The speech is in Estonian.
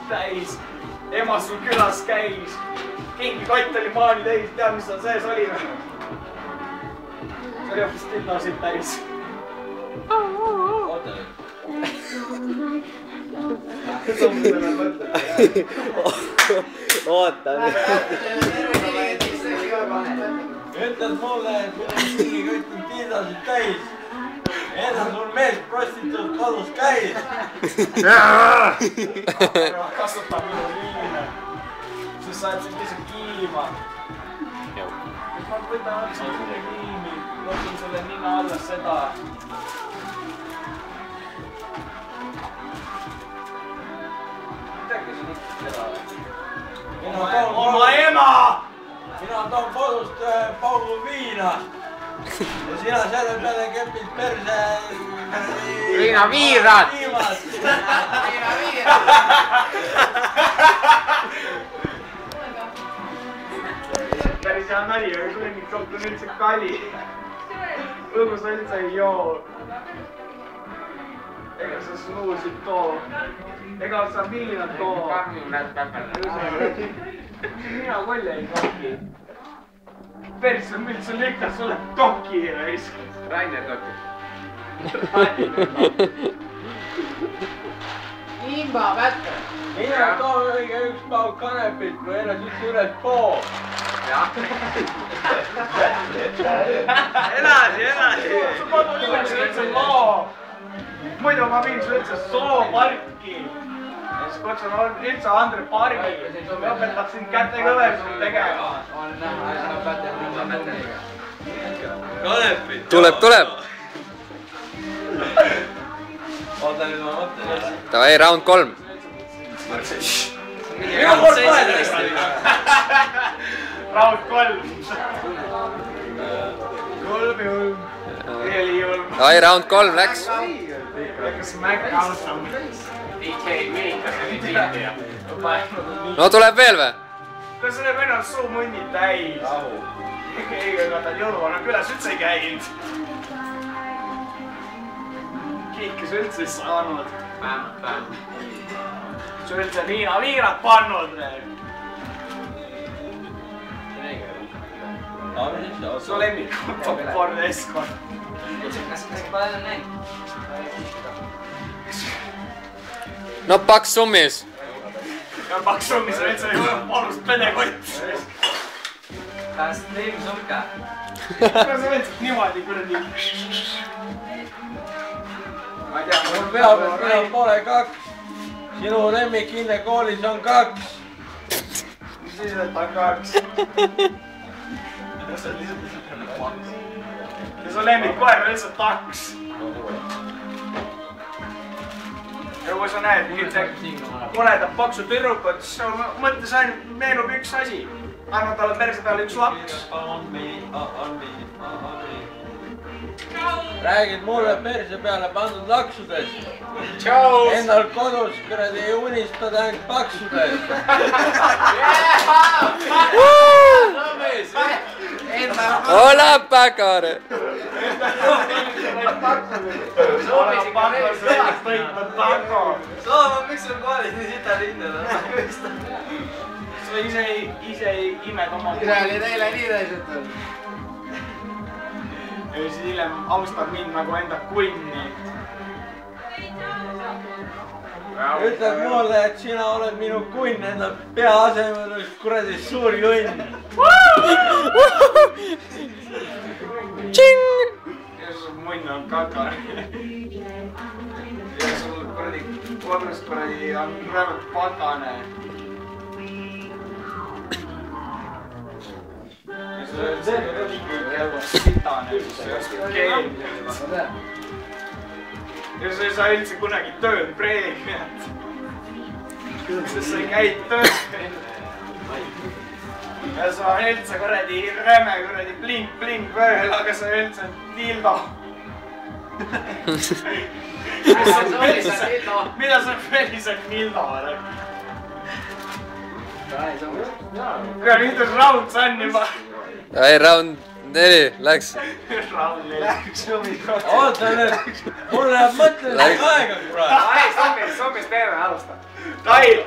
täis. Ema sul külas käis. Kingikott oli maani täis, tea mis seal sees oli või? See oli hoopis tildasid täis. Oota nüüd. Oota nüüd. Ütled mulle, et kingikott on tildasid täis. Enne sul mees prostituut kodus käis. Kasuta minu liine. Siis sa oled siin pisut kiima. Ma võtan otsa sulle kiimi. Lotin sulle nina alla seda. Midagi siin ikka seda. Oma ema! Mina toon kodust Paulu viina. Ja sina selle peale kepid perse... Viinaviirad! Viinaviirad! Päris hea nali, aga kõnnikolt on üldse kali. Õhu sa üldse ei joo. Ega sa snuusid too. Ega sa viinad too. Mina kolja ei toki. Persse, mild sul ikka, sa oled toki reis. Rainer toki. Imba vätte. Mina toon õige üks pauk kanepit, kui enne siis üles pool. Jah. Elasi. Su kodu nimeks üldse loo. Muidu ma viin su üldse sooparki. Ja siis kutsun üldse Andre Pargi. Õpetab sind kätekõversul tegema. On näha, et sa pead tegema. Kanepit. Tuleb. Oota nüüd ma mõtlen üles. Davai, round 3. Minu kord vaheldast. Raud 3. 3 julm. Really julm. Davai, round 3 läks. Kas Mac Awesome. DJ Minikas oli tiitija. No tuleb veel või? Kas sul ei võinud suu munni täis? Ega ta jõuluvana külas üldse ei käinud. Kiikis üldse ei saanud. Sa üldse viinaviirad pannud veel. Su lemmik on Ford Escort. Kas pole enam näinud? No paks summis. Ja paksumis on üldse olust pedekott. Kas teim sulka? Kas sa võtsid niimoodi kuradi? Ma ei tea, Mul peab poole 2. Sinu lemmikhinne koolis on 2. mis siis, et ta on 2? Ja su lemmikkoer on lihtsalt taks. Ja kui sa näed koledat paksu tüdrukut, siis mõttes ainult meenub üks asi. Anna talle perse peale üks laks. Räägid mulle perse peale pandud laksudest. Tšau! Endal kodus kuradi unistad ainult paksudest. Hola, Pakar! Sooma, miks sul koolis nii sita rindel on? Sa ise imed oma... Ise oli teile nii täisetud. Ja siis hiljem austad mind nagu enda kunni. Ütled mulle, et sina oled minu kunn, enda pea asemel üks kuradi suur junn. Tšing! Ja sul munn on kakar. Ja sul kuradi kodus kuradi on rämelt patane. Ja sul on see sitane, mis ei oska keelida. Ja sa ei saa üldse kunagi tööl preemiat. Sest sa ei käid tööl. Ja sa on üldse kuradi räme kuradi blink pööl, aga sa üldse dildo. Mida sa päriselt dildo oled? Kuule, nüüd on round sun juba. Davai, round 4 läks. Round 4. Oota nüüd, mul läheb mõtlemiseks aega, kurat. Sombis teeme, alusta. Kai ,